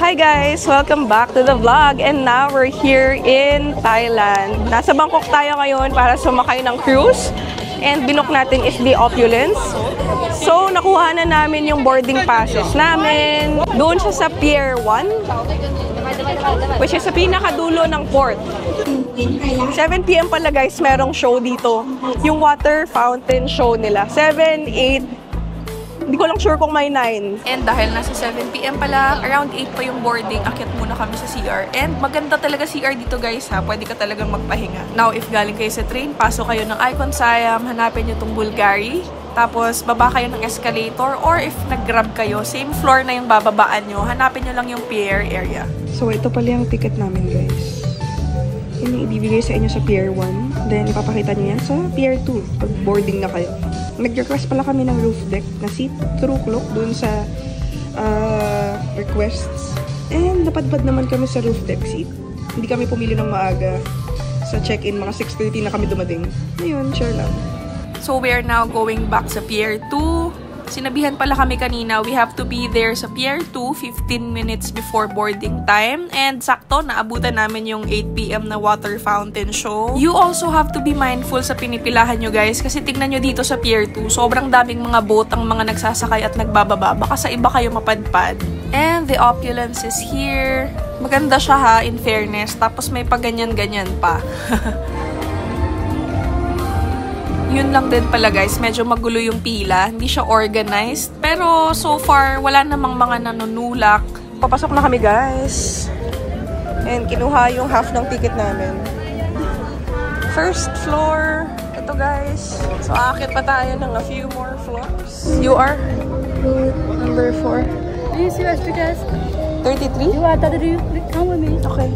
Hi guys! Welcome back to the vlog and now we're here in Thailand. Nasa Bangkok tayo ngayon para sumakay ng cruise and binook natin is the Opulence. So nakuha na namin yung boarding passes namin. Doon siya sa Pier 1 which is sa pinakadulo ng port. 7 PM pala guys, merong show dito. Yung water fountain show nila. 7, 8, hindi ko lang sure kung may 9. And dahil nasa 7 PM pala, around 8 pa yung boarding, akyat muna kami sa CR. And maganda talaga CR dito guys ha, pwede ka talagang magpahinga. Now, if galing kayo sa train, pasok kayo ng Icon Siam, hanapin nyo itong Bulgari. Tapos, baba kayo ng escalator. Or if nag-grab kayo, same floor na yung bababaan nyo, hanapin nyo lang yung pier area. So, ito pala yung ticket namin guys. Yun yung ibibigay sa inyo sa Pier 1. Then, ipapakita nyo yan sa Pier 2 pag boarding na kayo. Nag-request pala kami ng roof deck na seat through clock dun sa requests. And napadpad naman kami sa roof deck seat. Hindi kami pumili ng maaga. Sa check-in, mga 6:30 na kami dumating. Ayun, share lang. So, we are now going back sa Pier 2. Sinabihan pala kami kanina, we have to be there sa Pier 2 15 minutes before boarding time. And sakto, naabutan namin yung 8 PM na water fountain show. You also have to be mindful sa pinipilahan nyo guys. Kasi tignan nyo dito sa Pier 2, sobrang daming mga boat ang mga nagsasakay at nagbababa. Baka sa iba kayo mapadpad. And the Opulence is here. Maganda siya ha, in fairness. Tapos may paganyan-ganyan pa. Yun lang din pala guys, medyo magulo yung pila. Hindi siya organized. Pero so far, wala namang mga nanunulak. Papasok na kami guys. And kinuha yung half ng ticket namin. First floor. Ito guys. So aakit pa tayo ng a few more floors. You are? Number 4. Do you see us to desk? 33? You are that you come with me. Okay.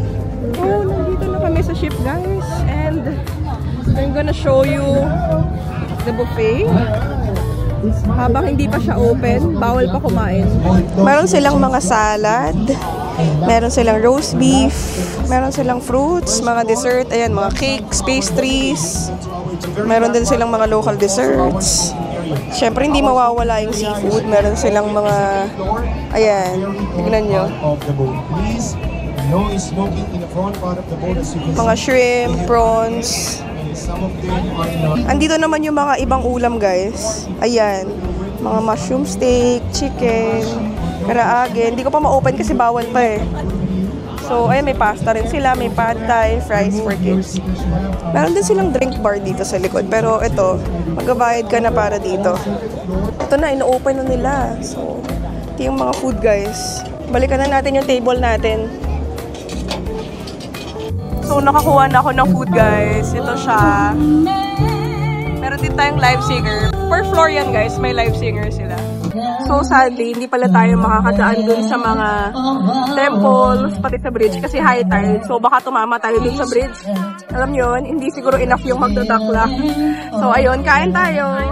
Oh, nandito na kami sa ship guys. And I'm gonna show you the buffet. Habang hindi pa siya open, bawal pa kumain. Meron silang mga salad, meron silang roast beef, meron silang fruits, mga dessert, ayan, mga cakes, pastries. Meron din silang mga local desserts. Siyempre, hindi mawawala yung seafood. Meron silang mga, ayan, tignan nyo. Mga shrimp, prawns. Andito naman yung mga ibang ulam guys. Ayan. Mga mushroom steak, chicken, karaage. Hindi ko pa ma-open kasi bawal pa eh. So, ayan, may pasta rin sila. May pad thai, fries for kids. Meron din silang drink bar dito sa likod. Pero ito, magbabayad ka na para dito. Ito na, ino-open na nila. So, ito yung mga food guys. Balikan na natin yung table natin. So, nakakuha na ako ng food, guys. Ito siya. Meron din tayong live singer. Per floor yan, guys. May live singer sila. So, sadly, hindi pala tayo makakadaan dun sa mga temples, pati sa bridge, kasi high tide. So, baka tumama tayo dun sa bridge. Alam nyo yun, hindi siguro enough yung magdadaklak. So, ayun, kain tayo.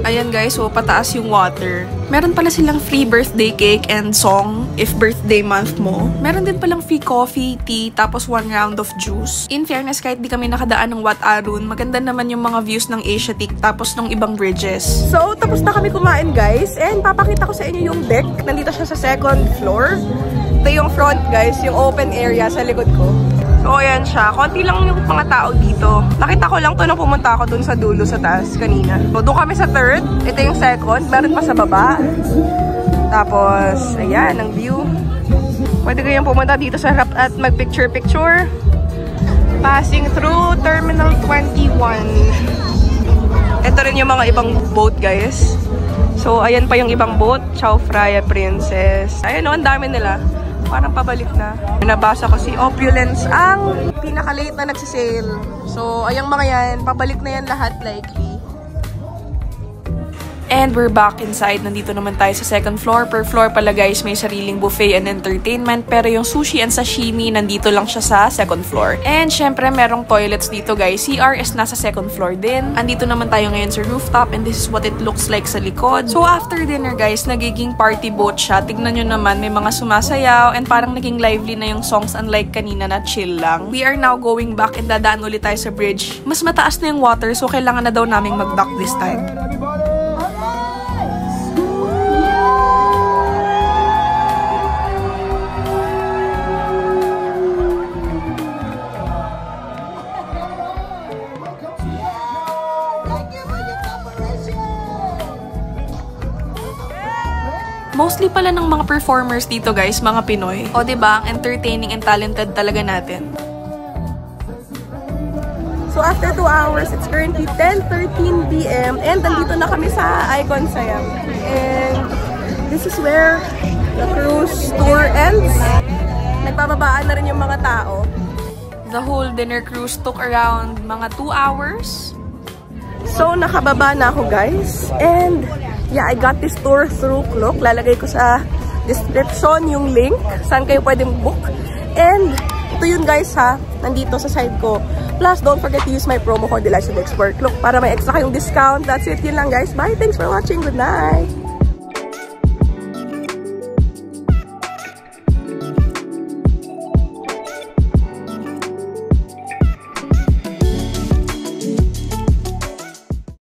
Ayan guys, so pataas yung water. Meron pala silang free birthday cake and song if birthday month mo. Meron din palang free coffee, tea, tapos 1 round of juice. In fairness, kahit di kami nakadaan ng Wat Arun, maganda naman yung mga views ng Asiatic tapos ng ibang bridges. So, tapos na kami kumain guys. And papakita ko sa inyo yung deck. Nandito siya sa 2nd floor. Ito yung front guys, yung open area sa likod ko. So, ayan siya. Konti lang yung mga tao dito. Nakita ko lang to nung pumunta ako dun sa dulo sa taas kanina. So, doon kami sa 3rd. Ito yung 2nd. Meron pa sa baba. Tapos, ayan, ang view. Pwede kayong pumunta dito sa harap at mag-picture-picture. Passing through Terminal 21. Ito rin yung mga ibang boat, guys. So, ayan pa yung ibang boat. Chao Phraya Princess. Ayan o, ang dami nila. Parang pabalik na. Nabasa ko si Opulence ang pinaka-late na nagsisale. So, ayang mga yan, pabalik na yan lahat likely. And we're back inside. Nandito naman tayo sa 2nd floor. Per floor pala guys, may sariling buffet and entertainment. Pero yung sushi and sashimi, nandito lang siya sa 2nd floor. And syempre, merong toilets dito guys. CR is nasa 2nd floor din. Andito naman tayo ngayon sa rooftop and this is what it looks like sa likod. So after dinner guys, nagiging party boat siya. Tignan nyo naman, may mga sumasayaw and parang naging lively na yung songs unlike kanina na chill lang. We are now going back and dadaan ulit tayo sa bridge. Mas mataas na yung water so kailangan na daw naming mag-dock this time. Mostly pala ng mga performers dito guys, mga Pinoy. O diba, ang entertaining and talented talaga natin. So after 2 hours, it's currently 10:13 p.m. and nandito na kami sa Icon Siam. And this is where the cruise tour ends. Nagpapabaan na rin yung mga tao. The whole dinner cruise took around mga 2 hours. So nakababa na ako guys. And yeah, I got this tour through Klook. Lalagay ko sa description yung link saan kayo pwedeng book. And ito yun guys ha, nandito sa side ko. Plus, don't forget to use my promo code DelightsWithExpert Klook para may extra kayong discount. That's it, yun lang guys. Bye, thanks for watching. Good night!